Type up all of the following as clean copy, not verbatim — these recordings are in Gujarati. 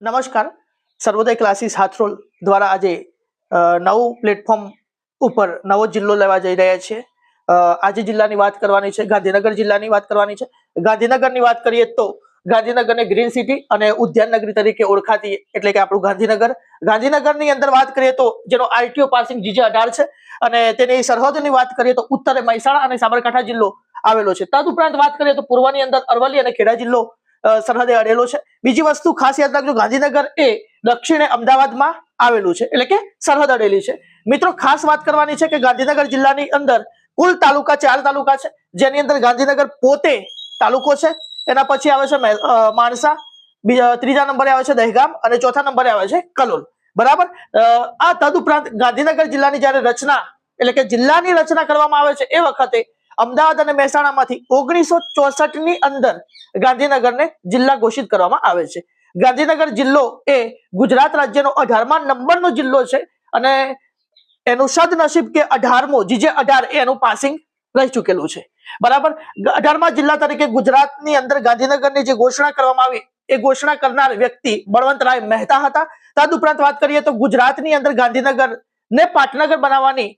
નમસ્કાર. સર્વોદય ક્લાસીસ હાથરોલ દ્વારા આજે નવું પ્લેટફોર્મ ઉપર નવો જિલ્લો લેવા જઈ રહ્યા છે. આજે જિલ્લાની વાત કરવાની છે, ગાંધીનગર જિલ્લાની વાત કરવાની છે. ગાંધીનગરની વાત કરીએ તો ગાંધીનગરને ગ્રીન સિટી અને ઉદ્યાન નગરી તરીકે ઓળખાતી એટલે કે આપણું ગાંધીનગર. ગાંધીનગરની અંદર વાત કરીએ તો જેનો આરટીઓ પાસિંગ GJ18 છે અને તેની સરહદની વાત કરીએ તો ઉત્તરે મહેસાણા અને સાબરકાંઠા જિલ્લો આવેલો છે. તદ ઉપરાંત વાત કરીએ તો પૂર્વની અંદર અરવલ્લી અને ખેડા જિલ્લો સરહદે અડેલો છે. બીજી વસ્તુ ખાસ યાદ રાખજો, ગાંધીનગર એ દક્ષિણે અમદાવાદમાં આવેલું છે એટલે કે સરહદ અડેલી છે. મિત્રો ખાસ વાત કરવાની છે કે ગાંધીનગર જિલ્લાની અંદર કુલ તાલુકા 4 તાલુકા છે, જેની અંદર ગાંધીનગર પોતે તાલુકો છે. એના પછી આવે છે માણસા, ત્રીજા નંબરે આવે છે દહેગામ અને ચોથા નંબરે આવે છે કલોલ. બરાબર. આ તદ ઉપરાંત ગાંધીનગર જિલ્લાની જ્યારે રચના એટલે કે જિલ્લાની રચના કરવામાં આવે છે એ વખતે અમદાવાદ અને મહેસાણામાંથી 1964 ની અંદર ગાંધીનગરને જિલ્લા ઘોષિત કરવામાં આવે છે. ગાંધીનગર જિલ્લો એ ગુજરાત રાજ્યનો 18મા નંબરનો જિલ્લો છે અને એનું સદનસીબ કે 18મો GJ18 એનું પાસિંગ રહી ચૂકેલું છે. બરાબર. 18મા જિલ્લા તરીકે ગુજરાતની અંદર ગાંધીનગરની જે ઘોષણા કરવામાં આવી એ ઘોષણા કરનાર વ્યક્તિ બળવંતરાય મહેતા હતા. તદ ઉપરાંત વાત કરીએ તો ગુજરાતની અંદર ગાંધીનગર ને પાટનગર બનાવવાની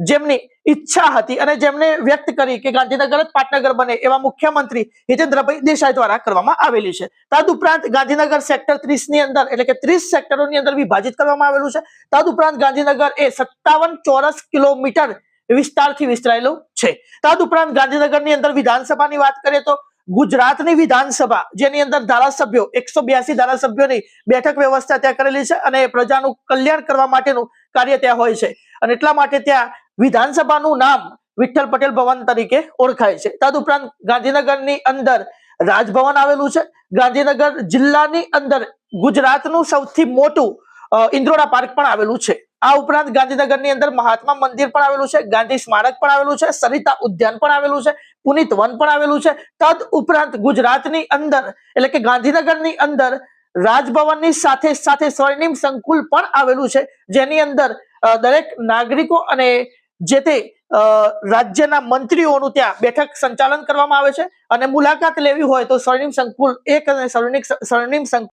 જેમની ઈચ્છા હતી અને જેમને વ્યક્ત કરી કે ગાંધીનગર જ પાટનગર બને એવા મુખ્યમંત્રી હિતેન્દ્રભાઈ દેસાઈ દ્વારા કરવામાં આવેલી છે. તદ ઉપરાંત ગાંધીનગર સેક્ટર 30 ની અંદર એટલે કે 30 સેક્ટરોની અંદર વિભાજિત કરવામાં આવેલું છે. તદ ઉપરાંત ગાંધીનગર એ 57 ચોરસ કિલોમીટર વિસ્તારથી વિસ્તરાયેલું છે. તદ ઉપરાંત ગાંધીનગરની અંદર વિધાનસભાની વાત કરીએ તો ગુજરાતની વિધાનસભા જેની અંદર ધારાસભ્યો 182 ધારાસભ્યોની બેઠક વ્યવસ્થા ત્યાં કરેલી છે અને પ્રજાનું કલ્યાણ કરવા માટેનું કાર્ય ત્યાં હોય છે અને એટલા માટે ત્યાં વિધાનસભાનું નામ વિઠ્ઠલ પટેલ ભવન તરીકે ઓળખાય છે. તદ ઉપરાંત ગાંધીનગરની અંદર રાજભવન આવેલું છે. ગાંધીનગર જિલ્લાની અંદર ગુજરાતનું સૌથી મોટું ઇન્દ્રોડા પાર્ક પણ આવેલું છે. આ ઉપરાંત ગાંધીનગરની અંદર મહાત્મા મંદિર પણ આવેલું છે, ગાંધી સ્મારક પણ આવેલું છે, સરિતા ઉદ્યાન પણ આવેલું છે, પુનિત વન પણ આવેલું છે. તદ ઉપરાંત ગુજરાતની અંદર એટલે કે ગાંધીનગરની અંદર રાજભવનની સાથે સાથે સ્વર્ણિમ સંકુલ પણ આવેલું છે, જેની અંદર દરેક નાગરિકો અને જે તે રાજ્યના મંત્રીઓનું ત્યાં બેઠક સંચાલન કરવામાં આવે છે અને મુલાકાત લેવી હોય તો સ્વર્ણિમ સંકુલ 1 અને સ્વર્ણિમ સંકુલ